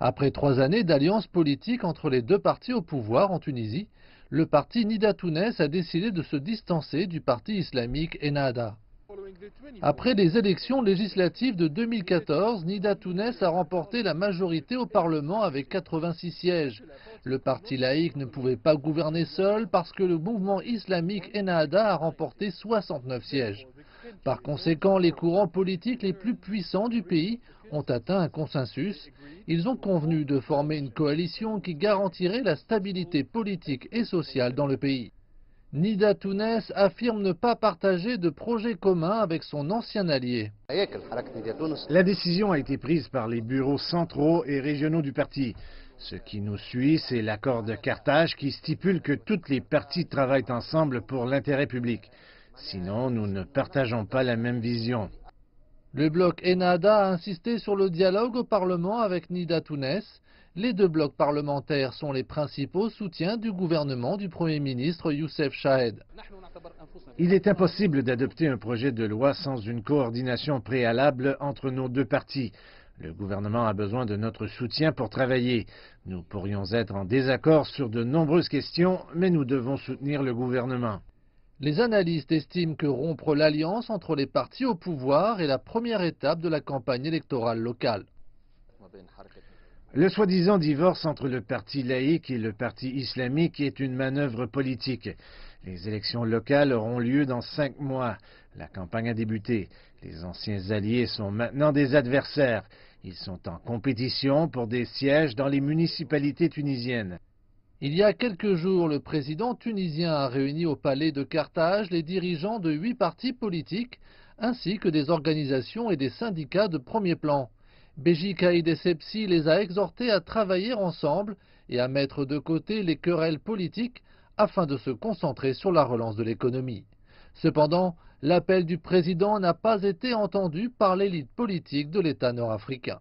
Après 3 années d'alliance politique entre les deux partis au pouvoir en Tunisie, le parti Nida Tounes a décidé de se distancer du parti islamique Ennahda. Après les élections législatives de 2014, Nida Tounes a remporté la majorité au Parlement avec 86 sièges. Le parti laïque ne pouvait pas gouverner seul parce que le mouvement islamique Ennahda a remporté 69 sièges. Par conséquent, les courants politiques les plus puissants du pays ont atteint un consensus. Ils ont convenu de former une coalition qui garantirait la stabilité politique et sociale dans le pays. Nida Tounes affirme ne pas partager de projet commun avec son ancien allié. La décision a été prise par les bureaux centraux et régionaux du parti. Ce qui nous suit, c'est l'accord de Carthage qui stipule que toutes les parties travaillent ensemble pour l'intérêt public. Sinon, nous ne partageons pas la même vision. Le bloc Ennahda a insisté sur le dialogue au Parlement avec Nida Tounes. Les deux blocs parlementaires sont les principaux soutiens du gouvernement du Premier ministre Youssef Chahed. Il est impossible d'adopter un projet de loi sans une coordination préalable entre nos deux partis. Le gouvernement a besoin de notre soutien pour travailler. Nous pourrions être en désaccord sur de nombreuses questions, mais nous devons soutenir le gouvernement. Les analystes estiment que rompre l'alliance entre les partis au pouvoir est la première étape de la campagne électorale locale. Le soi-disant divorce entre le parti laïque et le parti islamique est une manœuvre politique. Les élections locales auront lieu dans 5 mois. La campagne a débuté. Les anciens alliés sont maintenant des adversaires. Ils sont en compétition pour des sièges dans les municipalités tunisiennes. Il y a quelques jours, le président tunisien a réuni au palais de Carthage les dirigeants de 8 partis politiques, ainsi que des organisations et des syndicats de premier plan. Béji Caïd Essebsi les a exhortés à travailler ensemble et à mettre de côté les querelles politiques afin de se concentrer sur la relance de l'économie. Cependant, l'appel du président n'a pas été entendu par l'élite politique de l'État nord-africain.